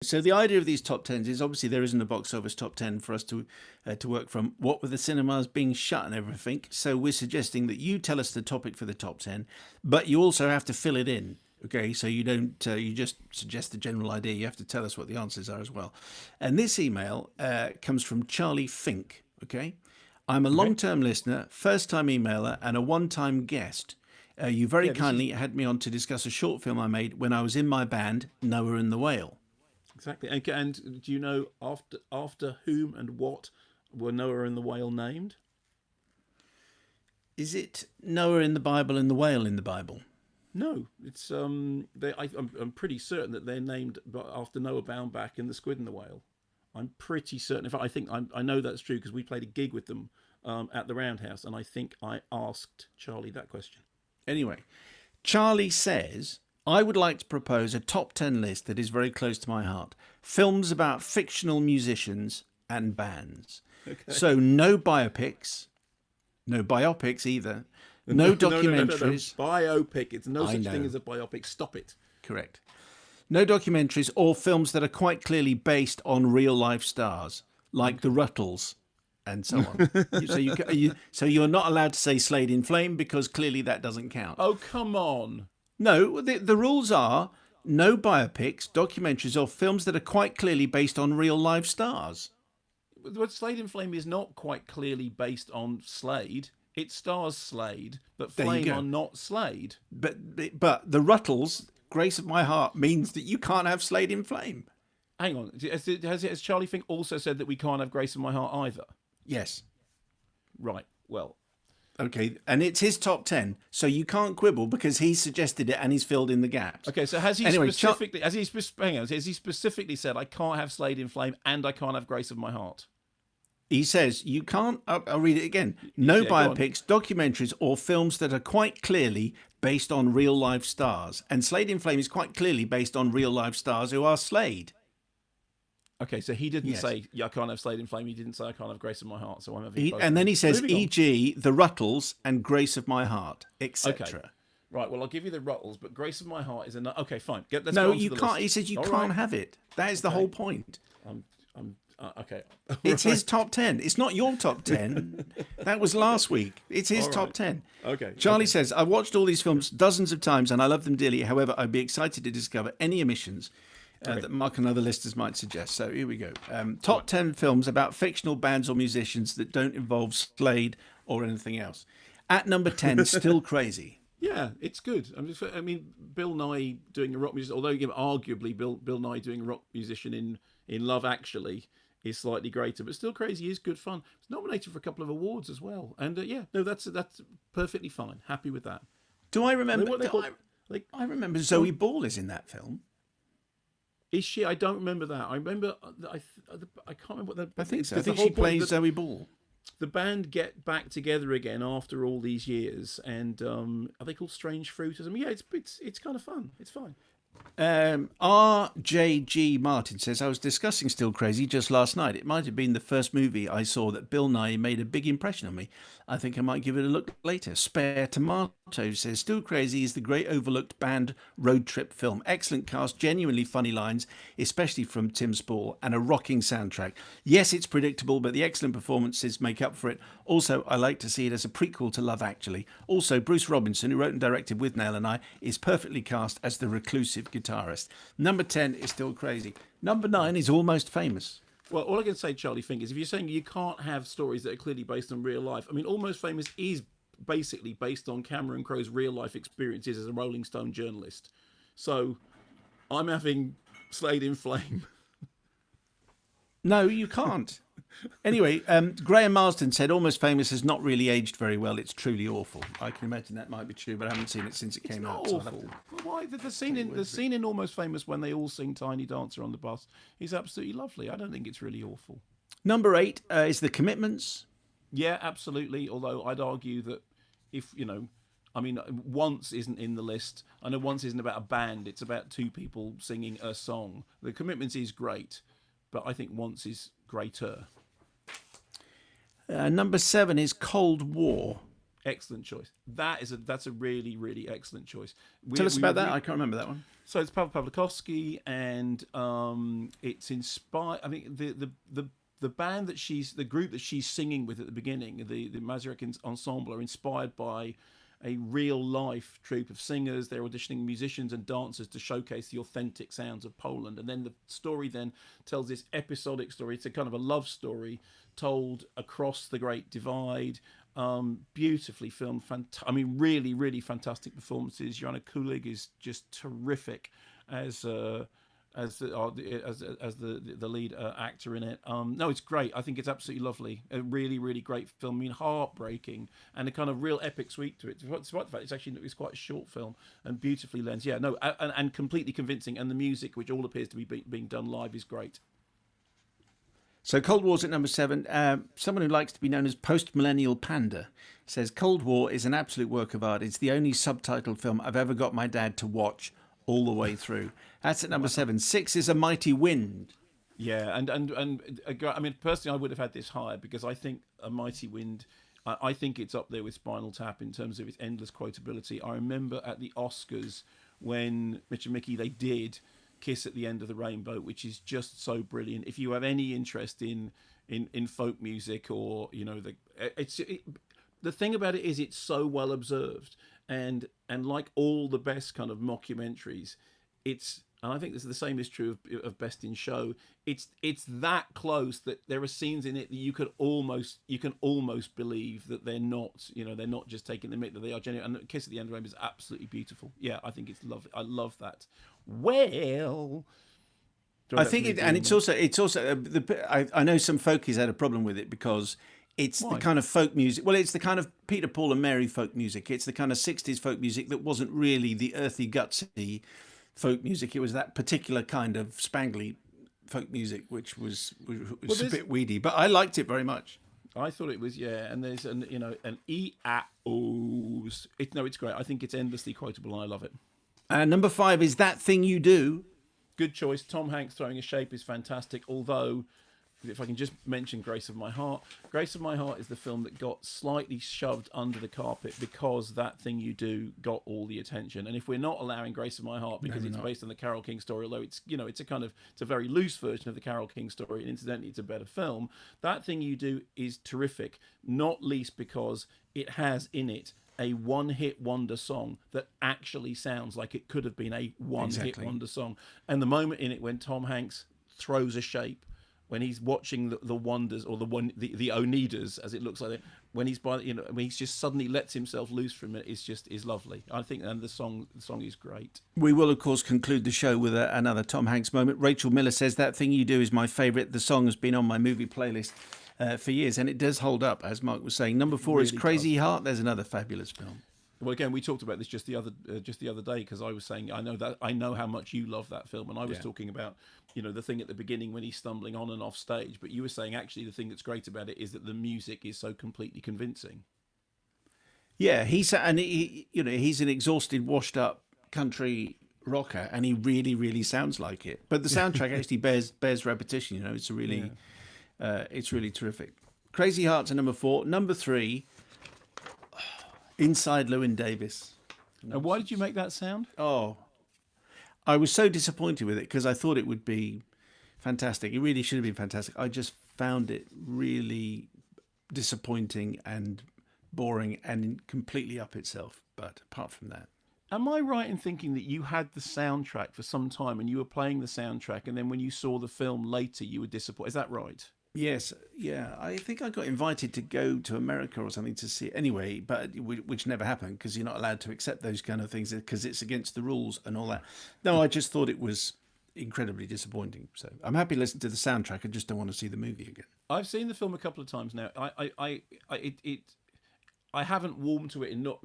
So the idea of these top tens is obviously there isn't a box office top 10 for us to work from. What with the cinemas being shut and everything, so we're suggesting that you tell us the topic for the top 10, but you also have to fill it in. Okay, so you don't you just suggest the general idea. You have to tell us what the answers are as well. And this email comes from Charlie Fink. Okay, I'm a Okay. long-term listener, first-time emailer, and a one-time guest. You very Yeah, this is kindly had me on to discuss a short film I made when I was in my band Noah and the Whale. exactly. And do you know after whom and what were Noah and the whale named? Is it Noah in the Bible and the whale in the Bible? No, it's I'm pretty certain that they're named after Noah Baumbach and the Squid and the Whale. I'm pretty certain. In fact, I know that's true because we played a gig with them at the Roundhouse, and I think I asked Charlie that question. Anyway, Charlie says, I would like to propose a top 10 list that is very close to my heart. Films about fictional musicians and bands. Okay. So no biopics, no biopics either, no No. documentaries. Biopic. It's no I such thing know, as a biopic. Stop it. correct. No documentaries or films that are quite clearly based on real life stars, like the Ruttles and so on. So you're not allowed to say Slade in Flame because clearly that doesn't count. Oh, come on. No, the rules are no biopics, documentaries, or films that are quite clearly based on real life stars. But Slade and Flame is not quite clearly based on Slade. It stars Slade, but There you Flame are go. not Slade. But the Ruttles, Grace of My Heart, means that you can't have Slade in Flame. Hang on. Has Charlie Fink also said that we can't have Grace in My Heart either? Yes. Right. Well, Okay, and it's his top 10, so you can't quibble because he suggested it and he's filled in the gaps. okay. So has he Anyway, specifically hang on, has he specifically said I can't have Slade in Flame and I can't have Grace of My Heart? he says you can't, I'll read it again, no Yeah, go on. biopics, documentaries, or films that are quite clearly based on real life stars. And Slade in Flame is quite clearly based on real life stars who are Slade. Okay, so he didn't Yes. say I can't have Slade in Flame. He didn't say I can't have Grace in My Heart. So I'm having both And of then them. he says, Moving on. e.g., The Ruttles and Grace of My Heart, Okay. etc. Right. Well, I'll give you the Ruttles, but Grace of My Heart is enough. Okay, fine. Let's No, go on to you the can't. list. He says you All can't right. have it. That is the Okay. whole point. I'm okay. It's Right. his top 10. It's not your top 10. That was last week. It's his All top right. 10. Okay. Charlie Okay. says, I've watched all these films dozens of times and I love them dearly. However, I'd be excited to discover any omissions Okay. that Mark and other listeners might suggest. So here we go. Top Right. 10 films about fictional bands or musicians that don't involve Slade or anything else. At number 10, Still Crazy. Yeah, it's good. I mean, Bill Nye doing a rock musician, although arguably Bill Nye doing a rock musician in Love Actually is slightly greater, but Still Crazy is good fun. It's nominated for a couple of awards as well, and yeah, no, that's perfectly fine. Happy with that. Do I They remember? what they call like I remember Zoe Ball is in that film. is she? I don't remember that. I remember I can't remember what the I think so. I because think the whole she point plays that Zoe Ball. the band get back together again after all these years, and are they called Strange Fruit or something? Yeah, it's kind of fun. It's fine. RJG Martin says, I was discussing Still Crazy just last night. It might have been the first movie I saw that Bill Nye made a big impression on me. I think I might give it a look later. Spare Tomato says, Still Crazy is the great overlooked band road trip film. Excellent cast, genuinely funny lines, especially from Tim Spall, and a rocking soundtrack. Yes, it's predictable, but the excellent performances make up for it. Also, I like to see it as a prequel to Love Actually. Also, Bruce Robinson, who wrote and directed with Nail and I, is perfectly cast as the reclusive guitarist. Number 10 is Still Crazy. Number 9 is Almost Famous. Well, all I can say, Charlie Fink, is if you're saying you can't have stories that are clearly based on real life, I mean, Almost Famous is basically based on Cameron Crowe's real life experiences as a Rolling Stone journalist. So I'm having Slade in Flame. No, you can't. Anyway, Graham Marsden said Almost Famous has not really aged very well. It's truly awful. I can imagine that might be true, but I haven't seen it since it It's came not out. So I'll have awful. to... Well, why? The scene in Almost Famous when they all sing Tiny Dancer on the bus is absolutely lovely. I don't think it's really awful. Number 8 is The Commitments. Yeah, absolutely. Although I'd argue that if, I mean, Once isn't in the list. I know Once isn't about a band, it's about two people singing a song. The Commitments is great, but I think Once is greater. Number 7 is Cold War. Excellent choice. That's a really really excellent choice. Tell us We about were that. I can't remember that one. So it's Pavel Pawlikowski, and it's inspired. I think the band that the group that she's singing with at the beginning, the Mazurek ensemble, are inspired by a real life troupe of singers. They're auditioning musicians and dancers to showcase the authentic sounds of Poland. And then the story then tells this episodic story. It's a kind of a love story told across the Great Divide. Beautifully filmed. I mean, really, really fantastic performances. Joanna Kulig is just terrific as the lead actor in it. No, it's great. I think it's absolutely lovely. A really, really great film. I mean, heartbreaking and a kind of real epic sweep to it. Despite the fact it's quite a short film and beautifully lensed. Yeah, no, and completely convincing. And the music, which all appears to be being done live, is great. So Cold War's at number 7. Someone who likes to be known as Post-Millennial Panda says Cold War is an absolute work of art. It's the only subtitled film I've ever got my dad to watch all the way through. That's at number 7. 6 is A Mighty Wind. Yeah, and I mean, personally, I would have had this higher because I think A Mighty Wind, I think it's up there with Spinal Tap in terms of its endless quotability. I remember at the Oscars when Mitch and Mickey, they did Kiss at the End of the Rainbow, which is just so brilliant. If you have any interest in folk music, or the thing about it is it's so well observed, and like all the best kind of mockumentaries, and I think this is the same is true of Best in Show. It's that close that there are scenes in it that you can almost believe that they're not just taking the mick, that they are genuine. And Kiss at the End of the Rainbow is absolutely beautiful. Yeah, I think it's lovely. I love that. Well, I think it's also I know some folkies had a problem with it because it's Why? the kind of folk music. Well, it's the kind of Peter, Paul and Mary folk music. It's the kind of 60s folk music that wasn't really the earthy, gutsy folk music. It was that particular kind of spangly folk music, which was a bit weedy. But I liked it very much. I thought it was, yeah, and there's an E-A-O's. It's great. I think it's endlessly quotable, and I love it. Number 5 is That Thing You Do. Good choice. Tom Hanks throwing a shape is fantastic. Although, if I can just mention Grace of My Heart. Grace of My Heart is the film that got slightly shoved under the carpet because That Thing You Do got all the attention. And if we're not allowing Grace of My Heart because it's based on the Carole King story, although it's it's a very loose version of the Carole King story, and incidentally it's a better film, That Thing You Do is terrific, not least because it has in it a one-hit wonder song that actually sounds like it could have been a one-hit wonder song. And the moment in it when Tom Hanks throws a shape, when he's watching the wonders, or the Oneidas, as it looks like it, when when he's just suddenly lets himself loose from it, is lovely. I think, and the song is great. We will, of course, conclude the show with another Tom Hanks moment. Rachel Miller says That Thing You Do is my favourite. The song has been on my movie playlist for years, and it does hold up, as Mark was saying. Number 4 is Crazy Heart. There's another fabulous film. Well, again, we talked about this just the other day, because I was saying I know how much you love that film, and I was talking about the thing at the begining when he's stumbling on and off stage, but you were saying actually the thing that's great about it is that the music is so completely convincing. Yeah, he's an exhausted, washed up country rocker, and he really, really sounds like it. But the soundtrack actually bears repetition. It's it's really terrific. Crazy Heart's number 4. Number 3. Inside Llewyn Davis. And why did you make that sound? Oh, I was so disappointed with it because I thought it would be fantastic. It really should have been fantastic. I just found it really disappointing and boring and completely up itself. But apart from that. Am I right in thinking that you had the soundtrack for some time and you were playing the soundtrack, and then when you saw the film later you were disappointed? Is that right? Yes, yeah. I think I got invited to go to America or something to see it anyway, but which never happened because you're not allowed to accept those kind of things because it's against the rules and all that. No, I just thought it was incredibly disappointing. So I'm happy to listen to the soundtrack. I just don't want to see the movie again. I've seen the film a couple of times now. I haven't warmed to it, and not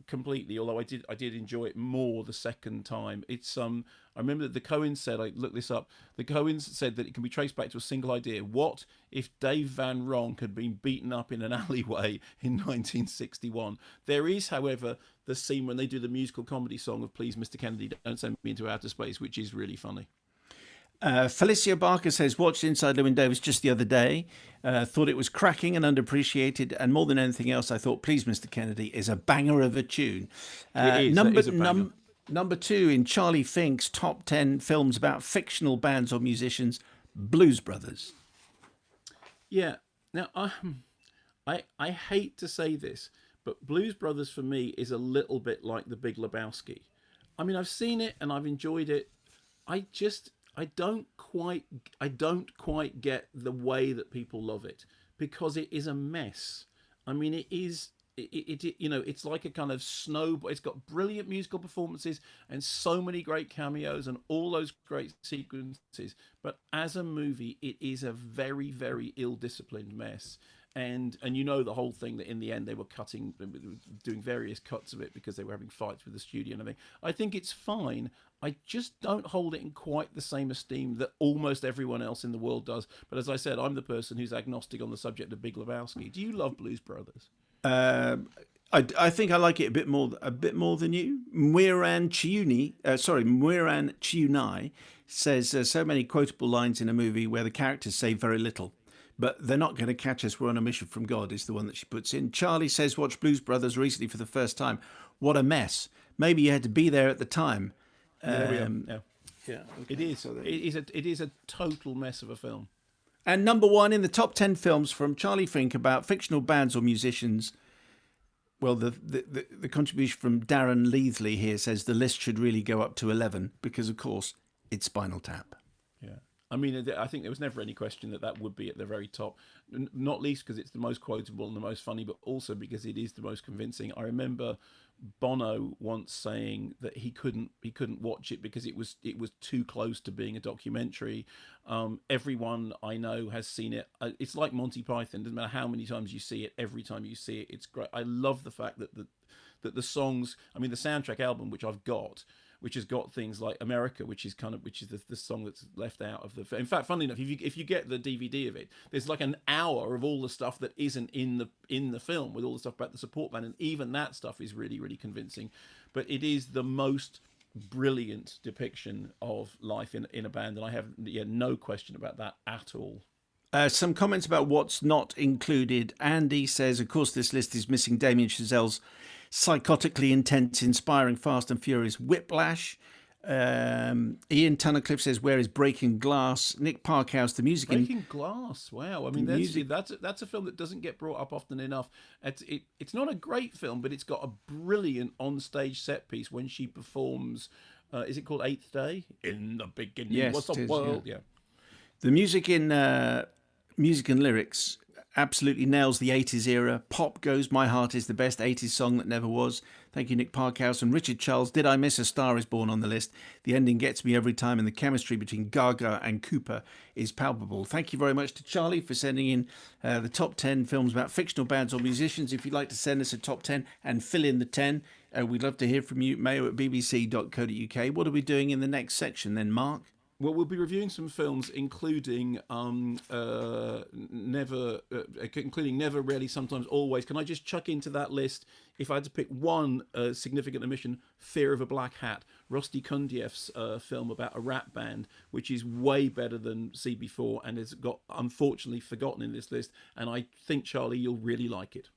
completely. Although I did enjoy it more the second time. It's I remember that the Coens said, I looked this up. The Coens said that it can be traced back to a single idea. What if Dave Van Ronk had been beaten up in an alleyway in 1961? There is, however, the scene when they do the musical comedy song of "Please, Mr. Kennedy, Don't Send Me Into Outer Space," which is really funny. Felicia Barker says, watched Inside Llewyn Davis just the other day. Thought it was cracking and underappreciated. And more than anything else, I thought Please Mr. Kennedy is a banger of a tune. It is. That is a banger. Number two in Charlie Fink's top 10 films about fictional bands or musicians, Blues Brothers. Yeah. Now, I hate to say this, but Blues Brothers for me is a little bit like The Big Lebowski. I mean, I've seen it and I've enjoyed it. I don't quite get the way that people love it, because it is a mess. I mean, it is. It's like a kind of snowball. It's got brilliant musical performances and so many great cameos and all those great sequences. But as a movie, it is a very, very ill-disciplined mess. And the whole thing, that in the end they were doing various cuts of it because they were having fights with the studio and everything. I think it's fine. I just don't hold it in quite the same esteem that almost everyone else in the world does. But as I said, I'm the person who's agnostic on the subject of Big Lebowski. Do you love Blues Brothers? I think I like it a bit more than you. Muiran Chiunai says so many quotable lines in a movie where the characters say very little. But they're not going to catch us. We're on a mission from God is the one that she puts in. Charlie says, watch Blues Brothers recently for the first time. What a mess. Maybe you had to be there at the time. There we are. Yeah. Yeah, okay. It is. So it is a total mess of a film. And number one in the top 10 films from Charlie Fink about fictional bands or musicians. Well, the contribution from Darren Leathley here says the list should really go up to 11 because, of course, it's Spinal Tap. Yeah. I mean, I think there was never any question that would be at the very top, not least because it's the most quotable and the most funny, but also because it is the most convincing. I remember Bono once saying that he couldn't watch it because it was too close to being a documentary. Everyone I know has seen it. It's like Monty Python. Doesn't matter how many times you see it. Every time you see it, it's great. I love the fact that the songs. I mean, the soundtrack album, which I've got, which has got things like America, which is the song that's left out of the. In fact, funnily enough, if you get the DVD of it, there's like an hour of all the stuff that isn't in the film, with all the stuff about the support band, and even that stuff is really, really convincing. But it is the most brilliant depiction of life in a band, and I have no question about that at all. Some comments about what's not included. Andy says, of course, this list is missing Damien Chazelle's psychotically intense, inspiring, Fast and Furious Whiplash. Ian Tunnicliffe says, where is Breaking Glass? Nick Parkhouse, the music Breaking Glass, wow. I mean, that's a film that doesn't get brought up often enough. It's not a great film, but it's got a brilliant on-stage set piece when she performs, is it called Eighth Day? In the beginning, yes, what's the world? Yeah. The music and lyrics absolutely nails the 80s era. Pop goes My Heart is the best 80s song that never was. Thank you, Nick Parkhouse. And Richard Charles, Did I Miss A Star Is Born on the list? The ending gets me every time, and the chemistry between Gaga and Cooper is palpable. Thank you very much to Charlie for sending in the top 10 films about fictional bands or musicians. If you'd like to send us a top 10 and fill in the 10, we'd love to hear from you, mayo@bbc.co.uk. What are we doing in the next section then, Mark? Well, we'll be reviewing some films, including Never, Rarely, Sometimes, Always. Can I just chuck into that list, if I had to pick one significant omission, Fear of a Black Hat, Rusty Kundieff's film about a rap band, which is way better than CB4 and has got, unfortunately, forgotten in this list. And I think, Charlie, you'll really like it.